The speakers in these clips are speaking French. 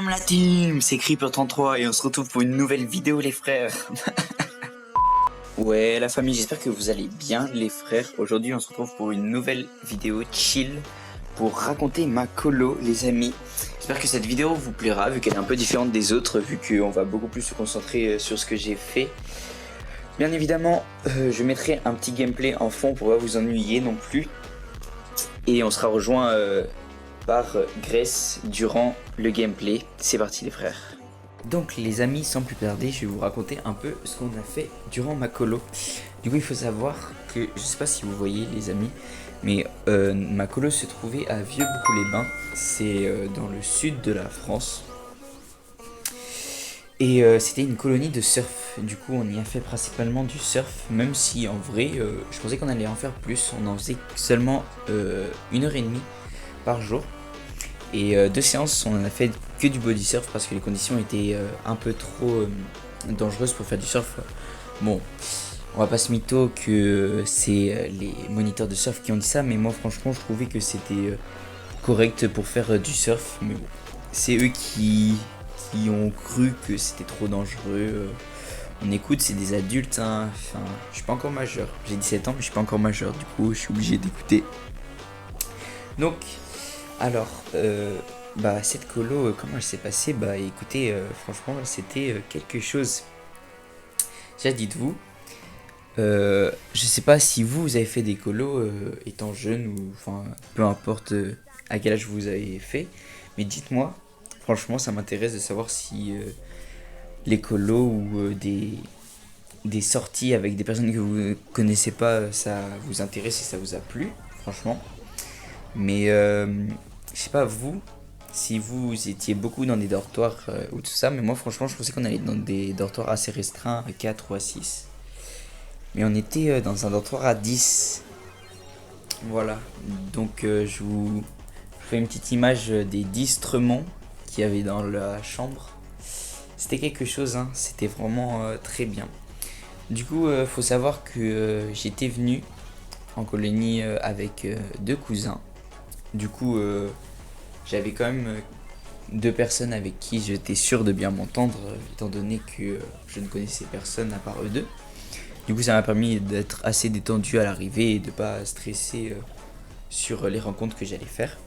Salam la team, c'est Creeper33 et on se retrouve pour une nouvelle vidéo les frères. Ouais la famille, j'espère que vous allez bien les frères. Aujourd'hui on se retrouve pour une nouvelle vidéo chill pour raconter ma colo les amis. J'espère que cette vidéo vous plaira vu qu'elle est un peu différente des autres, vu qu'on va beaucoup plus se concentrer sur ce que j'ai fait. Bien évidemment je mettrai un petit gameplay en fond pour pas vous ennuyer non plus. Et on sera rejoint par Grace durant le gameplay. C'est parti les frères. Donc les amis, sans plus tarder, je vais vous raconter un peu ce qu'on a fait durant ma colo. Du coup il faut savoir que, je sais pas si vous voyez les amis, mais ma colo se trouvait à Vieux-Boucau-les-Bains. C'est dans le sud de la France. Et c'était une colonie de surf. Du coup on y a fait principalement du surf, même si en vrai je pensais qu'on allait en faire plus. On en faisait seulement 1h30 par jour. Et 2 séances, on en a fait que du body surf parce que les conditions étaient un peu trop dangereuses pour faire du surf. Bon, on va pas se mytho que c'est les moniteurs de surf qui ont dit ça, mais moi franchement je trouvais que c'était correct pour faire du surf. Mais bon, c'est eux qui ont cru que c'était trop dangereux. On écoute, c'est des adultes, hein. Enfin, je suis pas encore majeur. J'ai 17 ans mais je suis pas encore majeur, du coup je suis obligé d'écouter. Donc alors, cette colo, comment elle s'est passée? Bah écoutez, franchement, c'était quelque chose. Déjà, dites-vous, je sais pas si vous avez fait des colos étant jeune ou enfin peu importe à quel âge vous avez fait, mais dites-moi, franchement, ça m'intéresse de savoir si les colos ou des sorties avec des personnes que vous connaissez pas, ça vous intéresse et ça vous a plu, franchement. Mais je sais pas vous, si vous étiez beaucoup dans des dortoirs ou tout ça, mais moi franchement je pensais qu'on allait dans des dortoirs assez restreints, à 4 ou à 6. Mais on était dans un dortoir à 10. Voilà, donc je vous fais une petite image des 10 trements qu'il y avait dans la chambre. C'était quelque chose, hein, c'était vraiment très bien. Du coup, faut savoir que j'étais venu en colonie avec 2 cousins. Du coup, j'avais quand même 2 personnes avec qui j'étais sûr de bien m'entendre, étant donné que je ne connaissais personne à part eux deux. Du coup, ça m'a permis d'être assez détendu à l'arrivée et de pas stresser sur les rencontres que j'allais faire.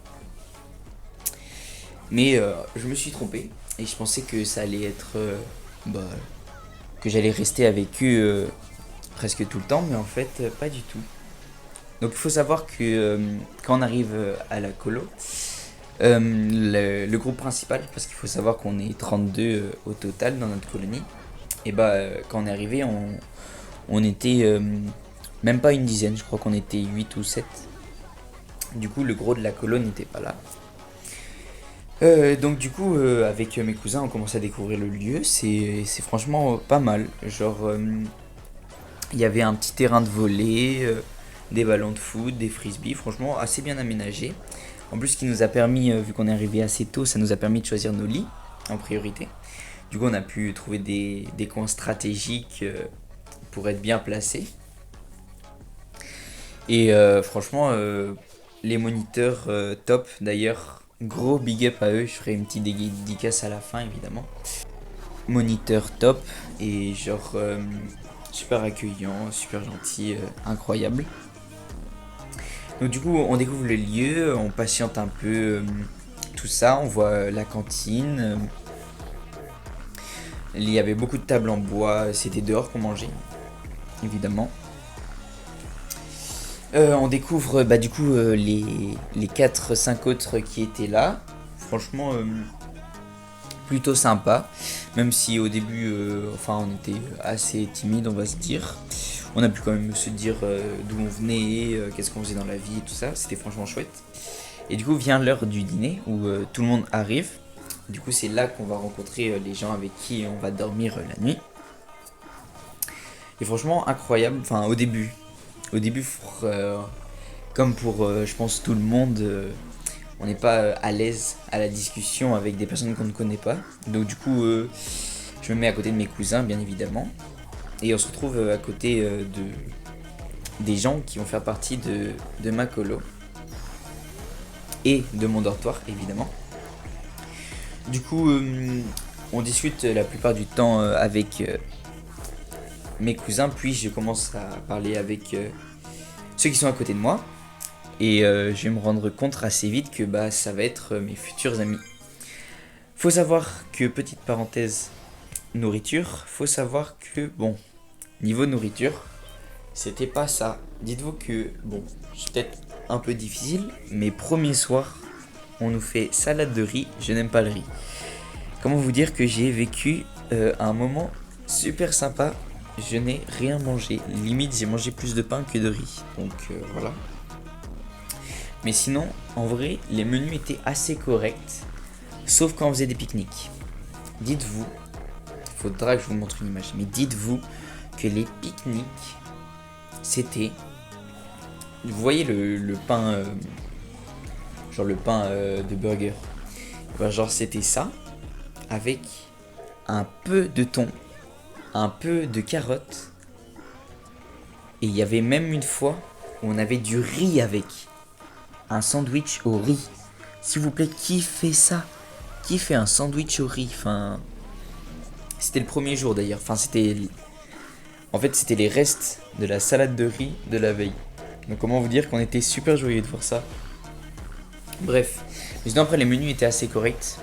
Mais je me suis trompé et je pensais que ça allait être que j'allais rester avec eux presque tout le temps, mais en fait pas du tout. Donc il faut savoir que quand on arrive à la colo, le groupe principal, parce qu'il faut savoir qu'on est 32 au total dans notre colonie, et quand on est arrivé, on était même pas une dizaine, je crois qu'on était 8 ou 7. Du coup le gros de la colo n'était pas là. Donc du coup avec mes cousins on commence à découvrir le lieu, c'est franchement pas mal. Genre il y avait un petit terrain de volley, des ballons de foot, des frisbees, franchement assez bien aménagé. En plus, ce qui nous a permis, vu qu'on est arrivé assez tôt, ça nous a permis de choisir nos lits en priorité. Du coup, on a pu trouver des coins stratégiques pour être bien placés. Et franchement, les moniteurs top. D'ailleurs, gros big up à eux. Je ferai une petite dédicace à la fin, évidemment. Moniteur top et genre super accueillant, super gentil, incroyable. Donc du coup on découvre le lieu, on patiente un peu tout ça, on voit la cantine. Il y avait beaucoup de tables en bois, c'était dehors qu'on mangeait, évidemment. On découvre du coup les 4-5 autres qui étaient là. Franchement plutôt sympa, même si au début on était assez timide on va se dire. On a pu quand même se dire d'où on venait, qu'est-ce qu'on faisait dans la vie et tout ça, c'était franchement chouette. Et du coup vient l'heure du dîner où tout le monde arrive. Du coup c'est là qu'on va rencontrer les gens avec qui on va dormir la nuit. Et franchement incroyable, enfin au début, comme pour je pense tout le monde, on n'est pas à l'aise à la discussion avec des personnes qu'on ne connaît pas. Donc du coup je me mets à côté de mes cousins bien évidemment. Et on se retrouve à côté des gens qui vont faire partie de ma colo. Et de mon dortoir évidemment. Du coup, on discute la plupart du temps avec mes cousins, puis je commence à parler avec ceux qui sont à côté de moi. Et je vais me rendre compte assez vite que bah, ça va être mes futurs amis. Faut savoir que, petite parenthèse, nourriture, faut savoir que, bon, niveau nourriture, c'était pas ça. Dites-vous que, bon, c'est peut-être un peu difficile, mais premier soir, on nous fait salade de riz, je n'aime pas le riz. Comment vous dire que j'ai vécu un moment super sympa, je n'ai rien mangé. Limite, j'ai mangé plus de pain que de riz. Donc voilà. Mais sinon, en vrai, les menus étaient assez corrects, sauf quand on faisait des pique-niques. Dites-vous, il faudra que je vous montre une image, mais dites-vous que les pique-niques, c'était... Vous voyez le pain, genre le pain de burger. Ben, genre c'était ça, avec un peu de thon, un peu de carottes, et il y avait même une fois où on avait du riz avec. Un sandwich au riz. S'il vous plaît, qui fait ça? Qui fait un sandwich au riz? Enfin, c'était le premier jour d'ailleurs. Enfin, en fait, c'était les restes de la salade de riz de la veille. Donc, comment vous dire qu'on était super joyeux de voir ça. Bref. Mais sinon, après, les menus étaient assez corrects.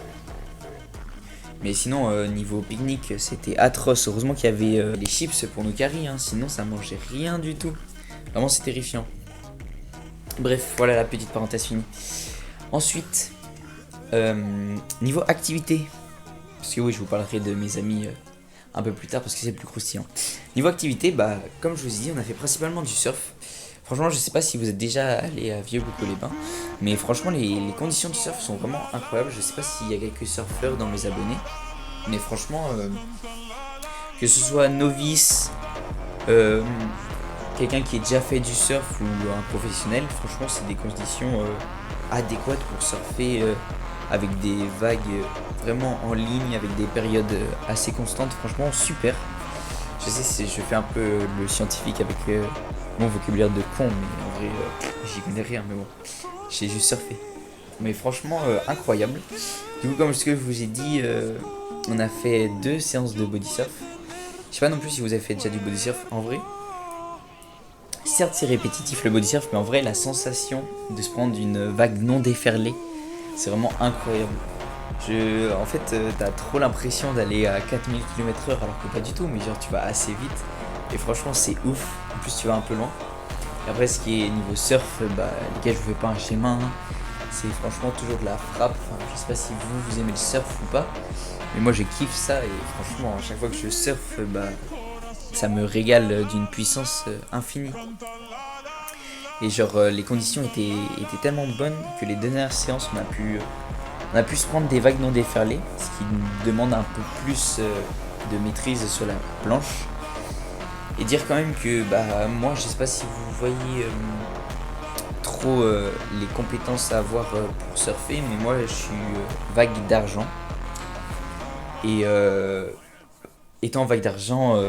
Mais sinon, niveau pique-nique, c'était atroce. Heureusement qu'il y avait les chips pour nos caries. Hein. Sinon, ça mangeait rien du tout. Vraiment, c'est terrifiant. Bref, voilà la petite parenthèse finie. Ensuite, niveau activité, parce que oui, je vous parlerai de mes amis un peu plus tard parce que c'est plus croustillant. Niveau activité, bah, comme je vous ai dit, on a fait principalement du surf. Franchement, je sais pas si vous êtes déjà allé à Vieux-Boucau-les-Bains, mais franchement, les conditions de surf sont vraiment incroyables. Je sais pas s'il y a quelques surfeurs dans mes abonnés, mais franchement, que ce soit novice, quelqu'un qui ait déjà fait du surf ou un professionnel, franchement c'est des conditions adéquates pour surfer avec des vagues vraiment en ligne, avec des périodes assez constantes, franchement super. Je sais, je fais un peu le scientifique avec mon vocabulaire de con, mais en vrai j'y connais rien, mais bon, j'ai juste surfé. Mais franchement incroyable. Du coup, comme ce que je vous ai dit, on a fait 2 séances de body surf. Je sais pas non plus si vous avez fait déjà du body surf en vrai. Certes, c'est répétitif le body surf, mais en vrai, la sensation de se prendre une vague non déferlée, c'est vraiment incroyable. En fait, t'as trop l'impression d'aller à 4000 km/h, alors que pas du tout, mais genre tu vas assez vite. Et franchement, c'est ouf. En plus, tu vas un peu loin. Et après, ce qui est niveau surf, bah, les gars, je vous fais pas un schéma. Hein. C'est franchement toujours de la frappe. Enfin, je sais pas si vous aimez le surf ou pas, mais moi, je kiffe ça. Et franchement, à chaque fois que je surfe, bah. Ça me régale d'une puissance infinie. Et genre les conditions étaient tellement bonnes que les dernières séances on a pu se prendre des vagues non déferlées, ce qui nous demande un peu plus de maîtrise sur la planche. Et dire quand même que bah moi je sais pas si vous voyez trop les compétences à avoir pour surfer, mais moi je suis vague d'argent. Et étant vague d'argent,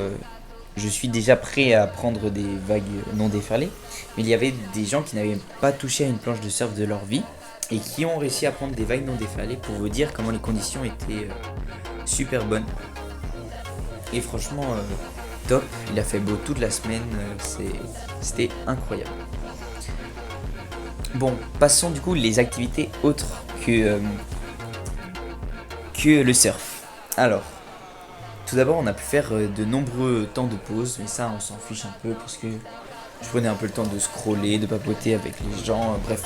je suis déjà prêt à prendre des vagues non déferlées. Mais il y avait des gens qui n'avaient pas touché à une planche de surf de leur vie et qui ont réussi à prendre des vagues non déferlées, pour vous dire comment les conditions étaient super bonnes. Et franchement, top. Il a fait beau toute la semaine. C'était incroyable. Bon, passons du coup les activités autres que le surf. Alors, tout d'abord, on a pu faire de nombreux temps de pause, mais ça, on s'en fiche un peu parce que je prenais un peu le temps de scroller, de papoter avec les gens, bref,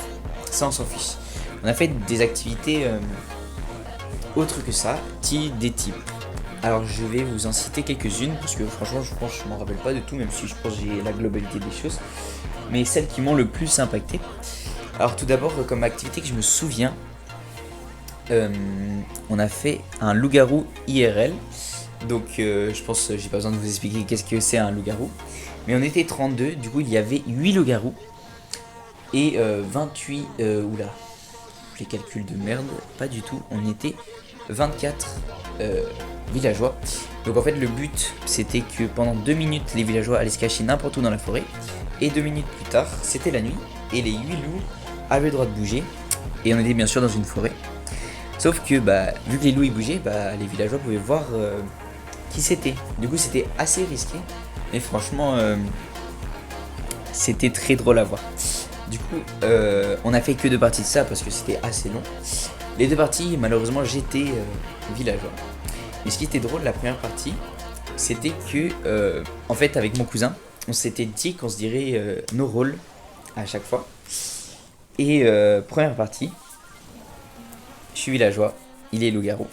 ça, on s'en fiche. On a fait des activités autres que ça, des types. Alors, je vais vous en citer quelques-unes parce que franchement, je pense que je m'en rappelle pas de tout, même si je pense que j'ai la globalité des choses, mais celles qui m'ont le plus impacté. Alors, tout d'abord, comme activité que je me souviens, on a fait un loup-garou IRL. Donc je pense que j'ai pas besoin de vous expliquer qu'est-ce que c'est un loup-garou. Mais on était 32, du coup il y avait 8 loups-garous et 28... oula, les calculs de merde, pas du tout. On était 24 villageois. Donc en fait le but c'était que pendant 2 minutes les villageois allaient se cacher n'importe où dans la forêt. Et 2 minutes plus tard c'était la nuit et les 8 loups avaient le droit de bouger. Et on était bien sûr dans une forêt. Sauf que bah, vu que les loups ils bougeaient, bah, les villageois pouvaient voir qui c'était. Du coup c'était assez risqué, mais franchement c'était très drôle à voir. Du coup on a fait que 2 parties de ça parce que c'était assez long. Les 2 parties malheureusement j'étais villageois. Mais ce qui était drôle la première partie, c'était que en fait avec mon cousin on s'était dit qu'on se dirait nos rôles à chaque fois. Et première partie, je suis villageois, il est loup-garou.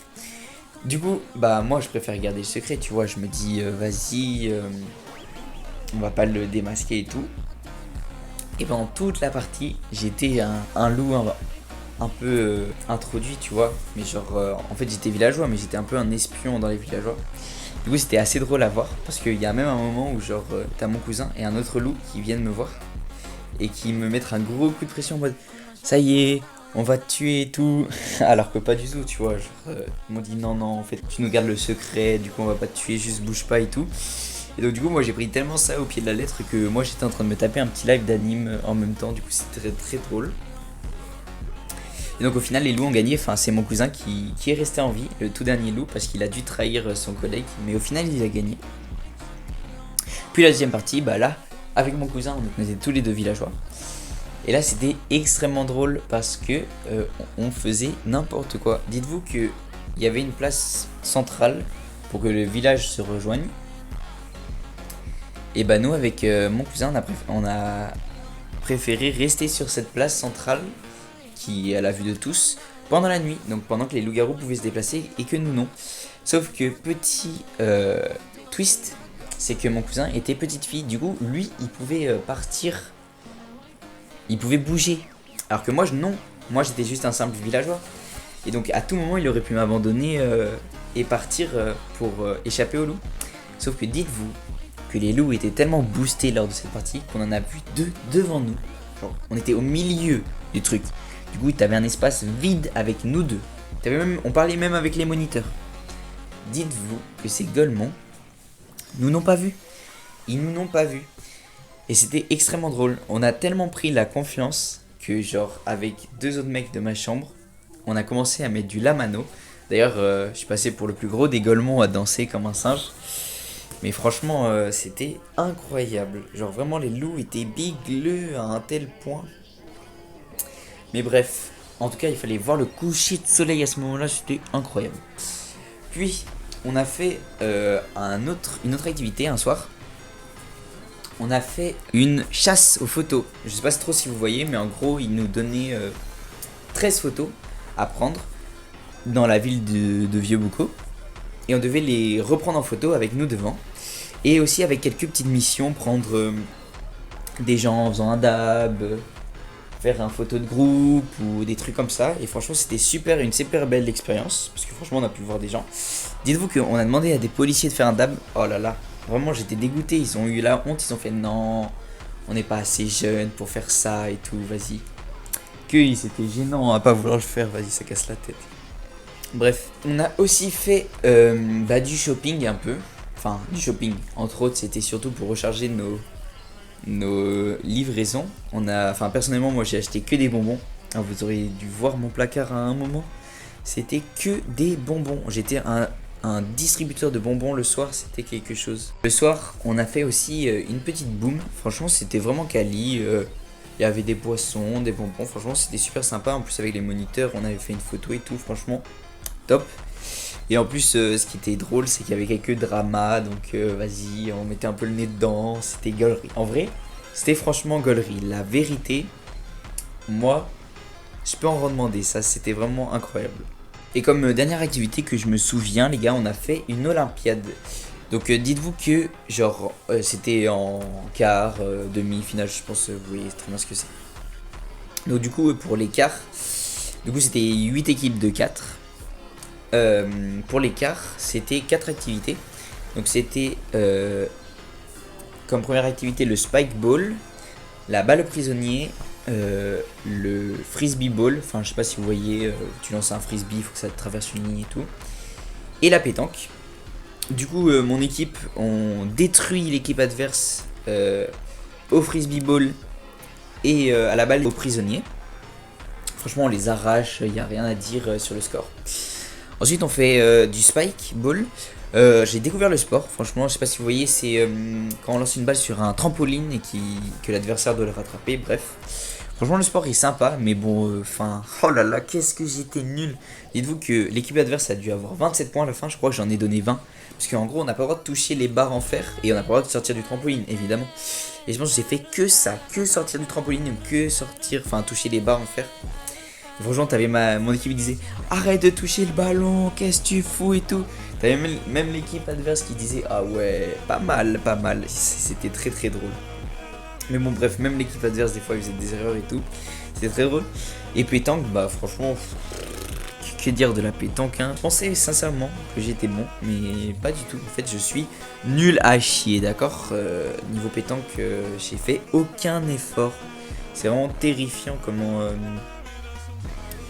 Du coup, bah moi je préfère garder le secret, tu vois, je me dis vas-y, on va pas le démasquer et tout. Et pendant toute la partie, j'étais un loup un peu introduit, tu vois. Mais genre, en fait j'étais villageois, mais j'étais un peu un espion dans les villageois. Du coup c'était assez drôle à voir, parce qu'il y a même un moment où genre t'as mon cousin et un autre loup qui viennent me voir. Et qui me mettent un gros coup de pression en mode ça y est, on va te tuer et tout. Alors que pas du tout, tu vois. Genre, ils m'ont dit non, non, en fait, tu nous gardes le secret, du coup, on va pas te tuer, juste bouge pas et tout. Et donc, du coup, moi j'ai pris tellement ça au pied de la lettre que moi j'étais en train de me taper un petit live d'anime en même temps. Du coup, c'était très, très drôle. Et donc, au final, les loups ont gagné. Enfin, c'est mon cousin qui est resté en vie, le tout dernier loup, parce qu'il a dû trahir son collègue. Mais au final, il a gagné. Puis la deuxième partie, bah là, avec mon cousin, on était tous les 2 villageois. Et là, c'était extrêmement drôle parce que on faisait n'importe quoi. Dites-vous qu'il y avait une place centrale pour que le village se rejoigne. Et bah nous, avec mon cousin, on a préféré rester sur cette place centrale qui est à la vue de tous pendant la nuit. Donc pendant que les loups-garous pouvaient se déplacer et que nous non. Sauf que petit twist, c'est que mon cousin était petite fille. Du coup, lui, il pouvait partir. Il pouvait bouger. Alors que moi, non. Moi, j'étais juste un simple villageois. Et donc, à tout moment, il aurait pu m'abandonner et partir pour échapper aux loups. Sauf que dites-vous que les loups étaient tellement boostés lors de cette partie qu'on en a vu 2 devant nous. Genre, on était au milieu du truc. Du coup, t'avais un espace vide avec nous 2. On parlait même avec les moniteurs. Dites-vous que ces golemons nous n'ont pas vus. Ils nous n'ont pas vus. Et c'était extrêmement drôle. On a tellement pris la confiance que genre avec 2 autres mecs de ma chambre, on a commencé à mettre du lamano. D'ailleurs, je suis passé pour le plus gros des golemons à danser comme un singe. Mais franchement, c'était incroyable. Genre vraiment les loups étaient bigleux à un tel point. Mais bref, en tout cas, il fallait voir le coucher de soleil à ce moment-là, c'était incroyable. Puis, on a fait une autre activité un soir. On a fait une chasse aux photos. Je sais pas trop si vous voyez, mais en gros, ils nous donnaient 13 photos à prendre dans la ville de Vieux-Boucau. Et on devait les reprendre en photo avec nous devant. Et aussi avec quelques petites missions, prendre des gens en faisant un dab, faire un photo de groupe ou des trucs comme ça. Et franchement, c'était une super belle expérience. Parce que franchement, on a pu voir des gens. Dites-vous qu'on a demandé à des policiers de faire un dab. Oh là là. Vraiment, j'étais dégoûté. Ils ont eu la honte. Ils ont fait non, on n'est pas assez jeune pour faire ça et tout. Vas-y. Que c'était gênant à pas vouloir le faire. Vas-y, ça casse la tête. Bref, on a aussi fait du shopping un peu. Enfin, du shopping. Entre autres, c'était surtout pour recharger nos livraisons. Personnellement, moi j'ai acheté que des bonbons. Alors, vous auriez dû voir mon placard à un moment. C'était que des bonbons. J'étais un distributeur de bonbons le soir, c'était quelque chose. Le soir, on a fait aussi une petite boum. Franchement, c'était vraiment quali. Il y avait des boissons, des bonbons. Franchement, c'était super sympa. En plus, avec les moniteurs, on avait fait une photo et tout. Franchement, top. Et en plus, ce qui était drôle, c'est qu'il y avait quelques dramas. Donc, vas-y, on mettait un peu le nez dedans. C'était gaulerie. En vrai, c'était franchement gaulerie. La vérité, moi, je peux en redemander. Ça, c'était vraiment incroyable. Et comme dernière activité que je me souviens, les gars, on a fait une Olympiade. Donc dites-vous que genre c'était en quart, demi-finale, je pense, vous voyez très bien ce que c'est. Donc du coup pour les quarts, du coup c'était 8 équipes de 4. Pour les quarts, c'était 4 activités. Donc c'était comme première activité le spike ball, la balle au prisonnier, le frisbee ball, enfin je sais pas si vous voyez, tu lances un frisbee, il faut que ça traverse une ligne et tout, et la pétanque. Du coup mon équipe, on détruit l'équipe adverse au frisbee ball et à la balle au prisonnier. Franchement, on les arrache, il n'y a rien à dire sur le score. Ensuite, on fait du spike ball. J'ai découvert le sport, franchement, je sais pas si vous voyez, c'est quand on lance une balle sur un trampoline et que l'adversaire doit le rattraper, bref. Franchement, le sport est sympa, mais bon, oh là là, qu'est-ce que j'étais nul. Dites-vous que l'équipe adverse a dû avoir 27 points à la fin, je crois que j'en ai donné 20. Parce qu'en gros, on n'a pas le droit de toucher les barres en fer et on n'a pas le droit de sortir du trampoline, évidemment. Et je pense que j'ai fait que ça, que sortir du trampoline, que sortir, toucher les barres en fer. Et franchement, t'avais mon équipe qui disait arrête de toucher le ballon, qu'est-ce que tu fous et tout. T'avais même l'équipe adverse qui disait ah ouais, pas mal, pas mal. C'était très très drôle. Mais bon, bref, même l'équipe adverse, des fois, ils faisaient des erreurs et tout. C'était très drôle. Et pétanque, bah franchement, que dire de la pétanque, hein. Je pensais sincèrement que j'étais bon, mais pas du tout. En fait, je suis nul à chier, d'accord. Niveau pétanque, j'ai fait aucun effort. C'est vraiment terrifiant comment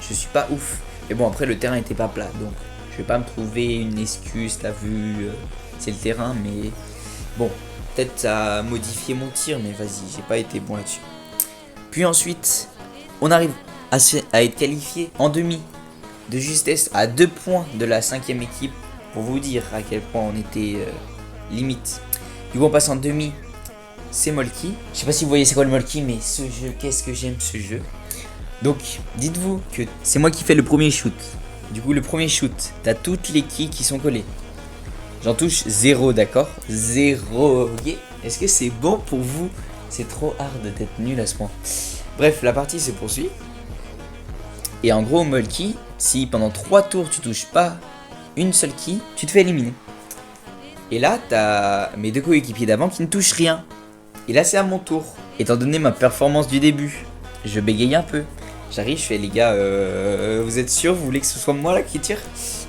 je suis pas ouf. Mais bon, après, le terrain était pas plat, donc je vais pas me trouver une excuse. T'as vu, c'est le terrain, mais bon. Peut-être ça a modifié mon tir, mais vas-y, j'ai pas été bon là-dessus. Puis ensuite, on arrive à être qualifié en demi de justesse à 2 points de la 5ème équipe. Pour vous dire à quel point on était limite. Du coup, on passe en demi. C'est Molki. Je sais pas si vous voyez c'est quoi le Molki, mais ce jeu, qu'est-ce que j'aime ce jeu. Donc, dites-vous que c'est moi qui fais le premier shoot. Du coup, le premier shoot, t'as toutes les quilles qui sont collées. J'en touche 0, d'accord? 0. Yeah. Est-ce que c'est bon pour vous? C'est trop hard d'être nul à ce point. Bref, la partie se poursuit. Et en gros, Molki, si pendant 3 tours tu touches pas une seule quille, tu te fais éliminer. Et là, t'as mes 2 coéquipiers d'avant qui ne touchent rien. Et là, c'est à mon tour. Étant donné ma performance du début, je bégaye un peu. J'arrive, je fais les gars, vous êtes sûr, vous voulez que ce soit moi là qui tire?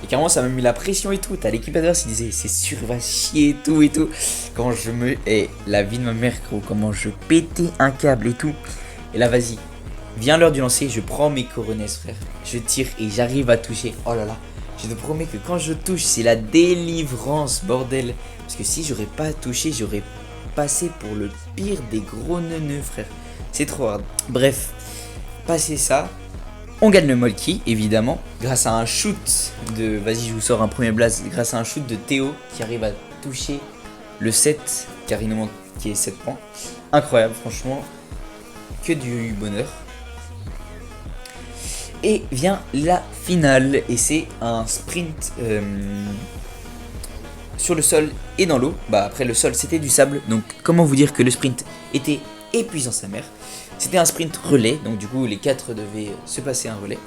Et carrément ça m'a mis la pression et tout. T'as l'équipe adverse qui disait c'est sûr, va chier et tout et tout. Quand je me... Et la vie de ma mère gros, comment je pétais un câble et tout. Et là vas-y, vient l'heure du lancer, je prends mes coronets frère. Je tire et j'arrive à toucher. Oh là là, je te promets que quand je touche c'est la délivrance bordel. Parce que si j'aurais pas touché, j'aurais passé pour le pire des gros neuneux frère. C'est trop hard. Bref. Passer ça, on gagne le Molki évidemment grâce à un shoot de, vas-y je vous sors un premier blast, grâce à un shoot de Théo qui arrive à toucher le 7 car il nous manque qui est 7 points. Incroyable franchement, que du bonheur. Et vient la finale et c'est un sprint sur le sol et dans l'eau. Bah après le sol c'était du sable, donc comment vous dire que le sprint était épuisant sa mère. C'était un sprint relais, donc du coup les 4 devaient se passer un relais.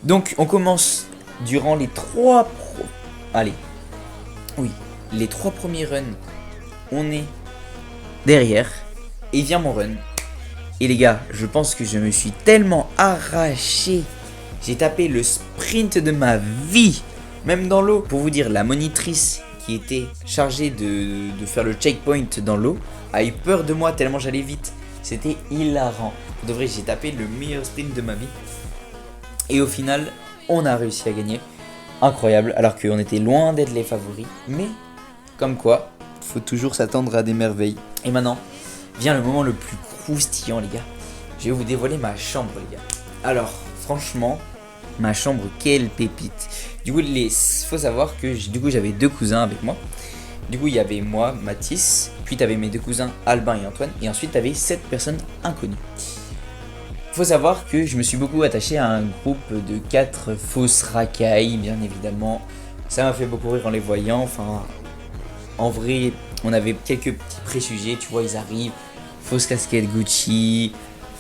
Donc on commence durant les 3 les 3 premiers runs, on est derrière et vient mon run. Et les gars, je pense que je me suis tellement arraché. J'ai tapé le sprint de ma vie, même dans l'eau. Pour vous dire, la monitrice qui était chargée de faire le checkpoint dans l'eau a eu peur de moi tellement j'allais vite. C'était hilarant. De vrai, j'ai tapé le meilleur sprint de ma vie. Et au final, on a réussi à gagner. Incroyable, alors qu'on était loin d'être les favoris. Mais, comme quoi, il faut toujours s'attendre à des merveilles. Et maintenant, vient le moment le plus croustillant, les gars. Je vais vous dévoiler ma chambre, les gars. Alors, franchement, ma chambre, quelle pépite. Du coup, faut savoir que j'avais 2 cousins avec moi. Du coup, il y avait moi, Mathis, puis tu avais mes 2 cousins, Albin et Antoine, et ensuite tu avais 7 personnes inconnues. Faut savoir que je me suis beaucoup attaché à un groupe de 4 fausses racailles, bien évidemment. Ça m'a fait beaucoup rire en les voyant. En vrai, on avait quelques petits préjugés, tu vois, ils arrivent, fausse casquette Gucci,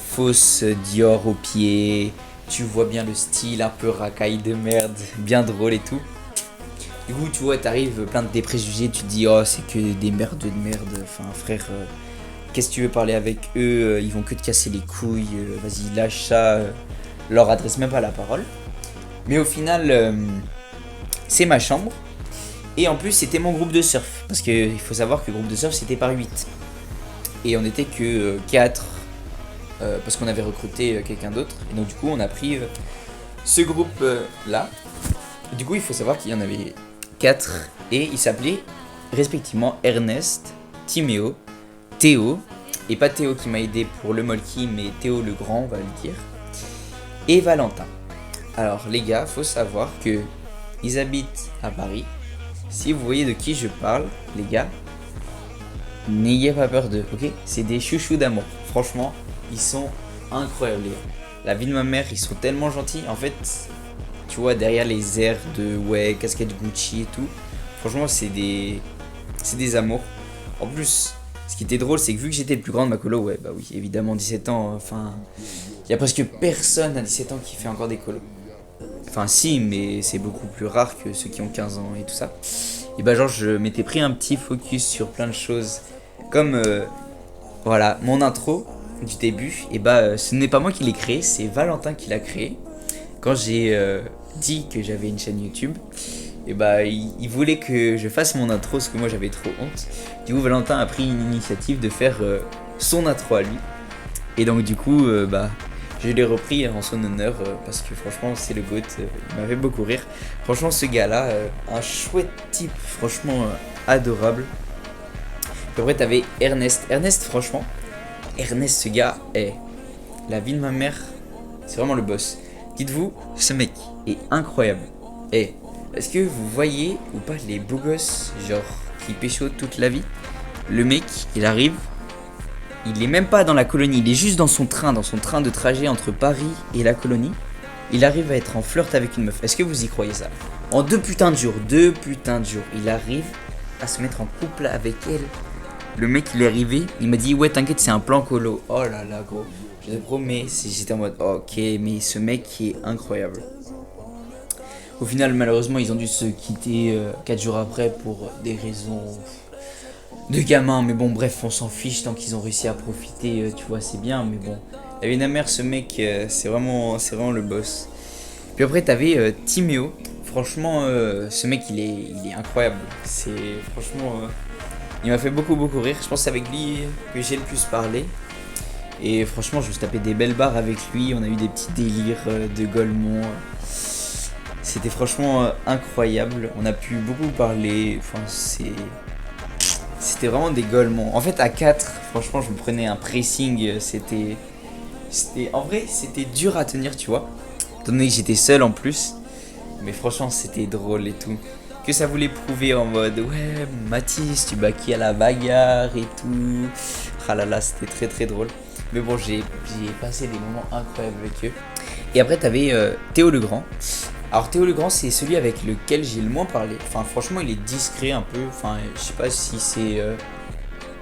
fausse Dior aux pieds, tu vois bien le style un peu racaille de merde, bien drôle et tout. Du coup, tu vois, t'arrives plein de préjugés, tu te dis, oh, c'est que des merdes de merde. Frère, qu'est-ce que tu veux parler avec eux? Ils vont que te casser les couilles. Vas-y, lâche ça. Leur adresse même pas la parole. Mais au final, c'est ma chambre. Et en plus, c'était mon groupe de surf. Parce qu'il faut savoir que le groupe de surf, c'était par 8. Et on n'était que 4. Parce qu'on avait recruté quelqu'un d'autre. Et donc, du coup, on a pris ce groupe-là. Du coup, il faut savoir qu'il y en avait 4 et ils s'appelaient respectivement Ernest, Timéo, Théo, et pas Théo qui m'a aidé pour le Molki, mais Théo le grand, on va le dire. et Valentin. Alors les gars, faut savoir que ils habitent à Paris. Si vous voyez de qui je parle, les gars, n'ayez pas peur d'eux, ok? C'est des chouchous d'amour. Franchement, ils sont incroyables, les gars. La vie de ma mère, ils sont tellement gentils. En fait, tu vois, derrière les airs de ouais, casquette Gucci et tout, franchement, c'est des amours. En plus, ce qui était drôle, c'est que vu que j'étais le plus grand de ma colo, ouais, bah oui, évidemment, 17 ans, enfin, il y a presque personne à 17 ans qui fait encore des colos. Enfin, si, mais c'est beaucoup plus rare que ceux qui ont 15 ans et tout ça. Et bah, genre, je m'étais pris un petit focus sur plein de choses. Comme, voilà, mon intro du début, et bah, ce n'est pas moi qui l'ai créé, c'est Valentin qui l'a créé. Quand j'ai dit que j'avais une chaîne YouTube, et bah, il voulait que je fasse mon intro, parce que moi j'avais trop honte. Du coup, Valentin a pris une initiative de faire son intro à lui. Et donc, du coup, bah, je l'ai repris en son honneur parce que franchement c'est le GOAT, il m'avait beaucoup rire. Franchement ce gars là, un chouette type, franchement adorable. Puis après t'avais Ernest. Ernest franchement, Ernest ce gars est la vie de ma mère, c'est vraiment le boss. Dites-vous, ce mec est incroyable. Et est-ce que vous voyez ou pas les beaux gosses genre qui pécho toute la vie? Le mec il arrive. Il est même pas dans la colonie, il est juste dans son train de trajet entre Paris et la colonie. Il arrive à être en flirt avec une meuf. Est-ce que vous y croyez ça? En 2 putains de jours, il arrive à se mettre en couple avec elle. Le mec il est arrivé, il m'a dit ouais t'inquiète c'est un plan colo. Oh là là gros, je te promets, j'étais en mode ok mais ce mec est incroyable. Au final malheureusement ils ont dû se quitter 4 jours après pour des raisons de gamins, mais bon bref on s'en fiche tant qu'ils ont réussi à profiter, tu vois c'est bien, mais bon la vie de ma mère ce mec c'est vraiment le boss. Puis après t'avais Timéo, franchement ce mec il est incroyable, c'est franchement il m'a fait beaucoup rire, je pense que c'est avec lui que j'ai le plus parlé. Et franchement je me suis tapé des belles barres avec lui, on a eu des petits délires de Golemont. C'était franchement incroyable, on a pu beaucoup parler, enfin c'était vraiment des Golemons. En fait, à 4, franchement, je me prenais un pressing. En vrai, c'était dur à tenir, tu vois. Étant donné que j'étais seul en plus. Mais franchement, c'était drôle et tout. Que ça voulait prouver en mode ouais, Mathis, tu bats qui à la bagarre et tout. Ah là là, c'était très drôle. Mais bon, j'ai passé des moments incroyables avec eux. Et après, t'avais Théo le Grand. Alors Théo le Grand c'est celui avec lequel j'ai le moins parlé. Enfin franchement il est discret un peu. Enfin je sais pas si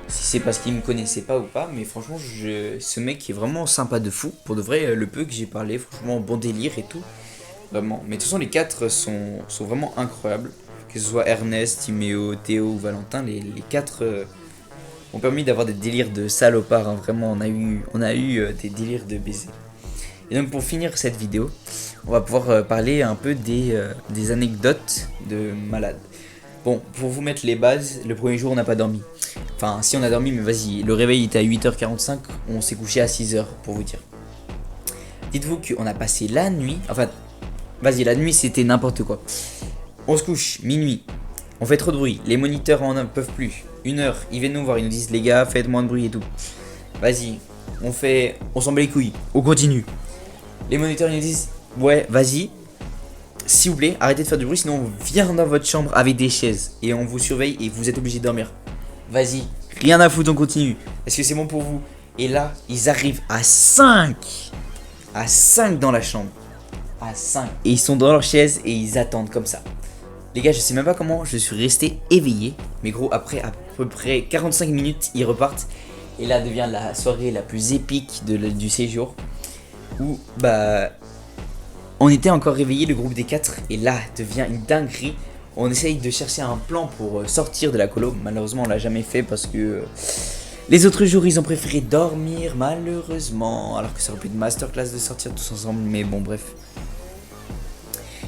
c'est parce qu'il me connaissait pas ou pas. Mais franchement ce mec est vraiment sympa de fou. Pour de vrai le peu que j'ai parlé, franchement bon délire et tout. Vraiment. Mais de toute façon les 4 sont vraiment incroyables. Que ce soit Ernest, Timéo, Théo ou Valentin. Les 4 ont permis d'avoir des délires de salopards. Hein. Vraiment on a eu des délires de baiser. Et donc pour finir cette vidéo, on va pouvoir parler un peu des anecdotes de malades. Bon, pour vous mettre les bases, le premier jour on n'a pas dormi. Enfin si on a dormi mais vas-y, le réveil était à 8h45, on s'est couché à 6h pour vous dire. Dites-vous qu'on a passé la nuit, enfin vas-y la nuit c'était n'importe quoi. On se couche, minuit, on fait trop de bruit, les moniteurs en peuvent plus. 1h, ils viennent nous voir, ils nous disent les gars faites moins de bruit et tout. Vas-y, on s'en bat les couilles, on continue. Les moniteurs ils nous disent ouais vas-y, s'il vous plaît arrêtez de faire du bruit sinon on vient dans votre chambre avec des chaises et on vous surveille et vous êtes obligé de dormir. Vas-y, rien à foutre on continue. Est-ce que c'est bon pour vous? Et là ils arrivent à 5 dans la chambre. À 5. Et ils sont dans leur chaise et ils attendent comme ça. Les gars je sais même pas comment je suis resté éveillé. Mais gros après à peu près 45 minutes ils repartent. Et là devient la soirée la plus épique du séjour. Où bah on était encore réveillé le groupe des 4 et là devient une dinguerie. On essaye de chercher un plan pour sortir de la colo. Malheureusement on l'a jamais fait parce que les autres jours ils ont préféré dormir malheureusement. Alors que ça aurait pu être une masterclass de sortir tous ensemble. Mais bon bref.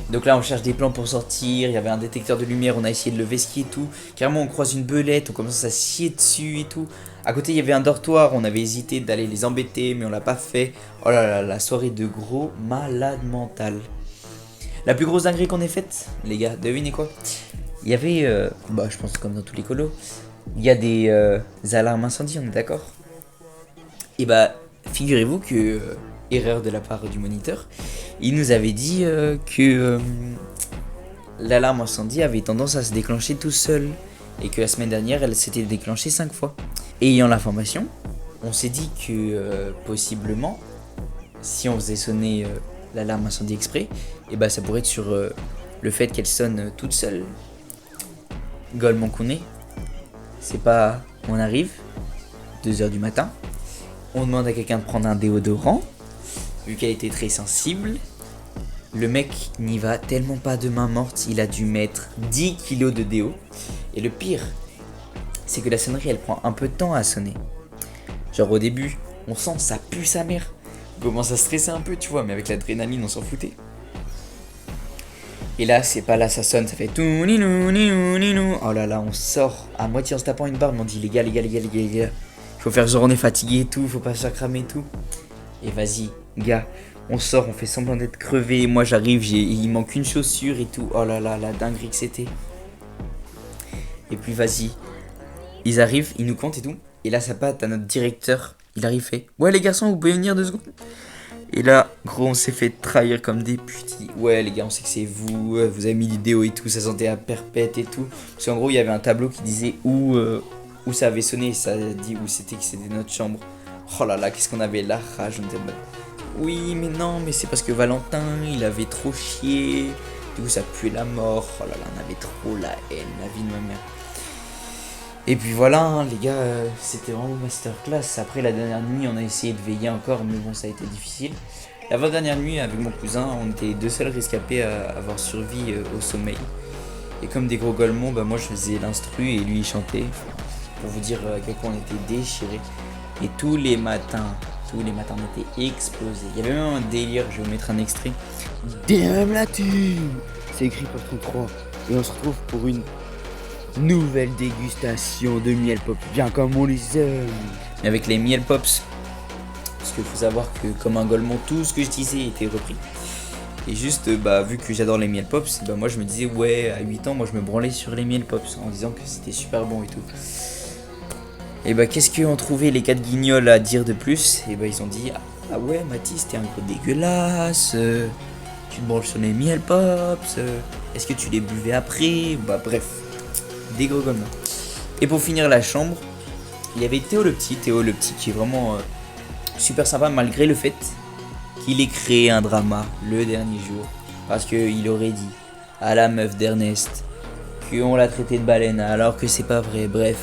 Donc là on cherche des plans pour sortir. Il y avait un détecteur de lumière, on a essayé de lever ski et tout. Carrément on croise une belette, on commence à scier dessus et tout. À côté il y avait un dortoir, on avait hésité d'aller les embêter mais on l'a pas fait. Oh là là, la soirée de gros malade mental. La plus grosse dinguerie qu'on ait faite, les gars, devinez quoi? Il y avait, bah je pense comme dans tous les colos, il y a des alarmes incendie, on est d'accord? Et bah figurez-vous que erreur de la part du moniteur. Il nous avait dit que l'alarme incendie avait tendance à se déclencher tout seul et que la semaine dernière elle s'était déclenchée 5 fois. Ayant l'information, on s'est dit que possiblement, si on faisait sonner l'alarme incendie exprès, et bah ça pourrait être sur le fait qu'elle sonne toute seule. Golemont qu'on est, c'est pas on arrive, 2h du matin, on demande à quelqu'un de prendre un déodorant, vu qu'elle était très sensible. Le mec n'y va tellement pas de main morte, il a dû mettre 10 kilos de déo. Et le pire, c'est que la sonnerie elle prend un peu de temps à sonner. Genre au début, on sent ça pue sa mère. On commence à stresser un peu, tu vois, mais avec l'adrénaline on s'en foutait. Et là, c'est pas là, ça sonne, ça fait tout ninou ninou ninou. Oh là là, on sort à moitié en se tapant une barre, mais on dit les gars, il faut faire genre on est fatigué et tout, faut pas se faire cramer et tout. Et vas-y, gars. On sort, on fait semblant d'être crevé. Moi j'arrive, il manque une chaussure et tout. Oh là là, la dinguerie que c'était. Et puis vas-y. Ils arrivent, ils nous comptent et tout. Et là ça passe à notre directeur. Il arrive, fait ouais les garçons, vous pouvez venir 2 secondes. Et là, gros, on s'est fait trahir comme des putes. Ouais les gars, on sait que c'est vous. Vous avez mis l'idéo et tout. Ça sentait à perpète et tout. Parce qu'en gros, il y avait un tableau qui disait où ça avait sonné. Ça dit où c'était, que c'était notre chambre. Oh là là, qu'est-ce qu'on avait la rage. On était oui, mais non, mais c'est parce que Valentin, il avait trop chié. Du coup, ça puait la mort. Oh là là, on avait trop la haine, la vie de ma mère. Et puis voilà, hein, les gars, c'était vraiment masterclass. Après la dernière nuit, on a essayé de veiller encore, mais bon, ça a été difficile. L'avant-dernière nuit, avec mon cousin, on était les 2 seuls rescapés à avoir survécu au sommeil. Et comme des gros golemons, bah moi je faisais l'instru et lui il chantait. Pour vous dire à quel point on était déchirés. Et tous les matins, on était explosés. Il y avait même un délire, je vais vous mettre un extrait. DM la thune. C'est écrit par 33. Et on se retrouve pour une nouvelle dégustation de miel pop, bien comme on les aime. Mais avec les miel pops, parce qu'il faut savoir que comme un golemon, tout ce que je disais était repris. Et juste, vu que j'adore les miel pops, moi je me disais, ouais, à 8 ans, moi je me branlais sur les miel pops en disant que c'était super bon et tout. Et qu'est-ce qu'ont trouvé les 4 guignols à dire de plus? Et ils ont dit, ah ouais, Mathis, t'es un gros dégueulasse, tu te branches sur les miel pops, est-ce que tu les buvais après? Bref, des gros golemons. Et pour finir la chambre, il y avait Théo le petit qui est vraiment super sympa malgré le fait qu'il ait créé un drama le dernier jour. Parce qu'il aurait dit à la meuf d'Ernest qu'on l'a traité de baleine alors que c'est pas vrai. Bref,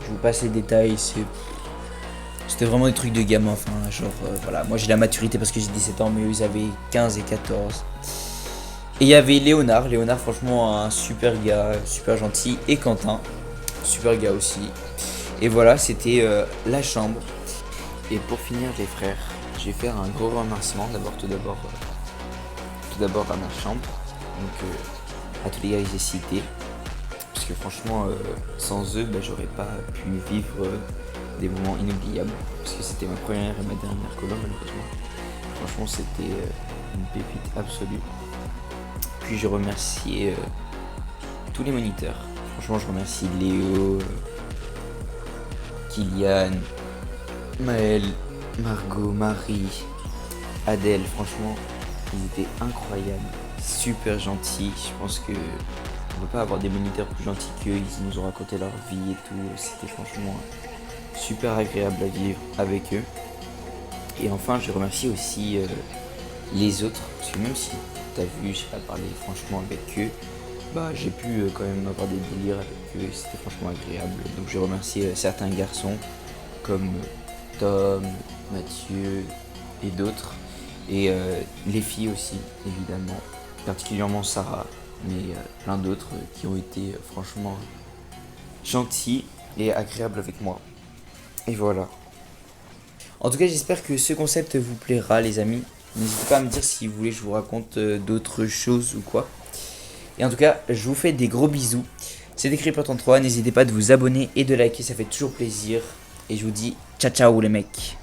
je vous passe les détails. C'était vraiment des trucs de gamin. Enfin, genre, voilà. Moi j'ai la maturité parce que j'ai 17 ans, mais eux ils avaient 15 et 14. Et il y avait Léonard, franchement un super gars, super gentil. Et Quentin, super gars aussi. Et voilà, c'était la chambre. Et pour finir les frères, je vais faire un gros remerciement tout d'abord à ma chambre, donc à tous les gars que j'ai cités, parce que franchement sans eux j'aurais pas pu vivre des moments inoubliables, parce que c'était ma première et ma dernière colo malheureusement. Franchement c'était une pépite absolue. Puis je remercie tous les moniteurs, franchement je remercie Léo, Kylian, Maël, Margot, Marie, Adèle, franchement, ils étaient incroyables, super gentils. Je pense que on peut pas avoir des moniteurs plus gentils qu'eux. Ils nous ont raconté leur vie et tout. C'était franchement super agréable à vivre avec eux. Et enfin, je remercie aussi les autres, parce que même si t'as vu, j'ai pas parlé franchement avec eux, j'ai pu quand même avoir des délires avec eux. C'était franchement agréable. Donc je remercie certains garçons comme Tom, Mathieu et d'autres, et les filles aussi évidemment, particulièrement Sarah, mais plein d'autres qui ont été franchement gentils et agréables avec moi. Et voilà. En tout cas j'espère que ce concept vous plaira les amis. N'hésitez pas à me dire si vous voulez que je vous raconte d'autres choses ou quoi. Et en tout cas je vous fais des gros bisous. C'était Creeper33, n'hésitez pas de vous abonner et de liker, ça fait toujours plaisir. Et je vous dis ciao ciao les mecs.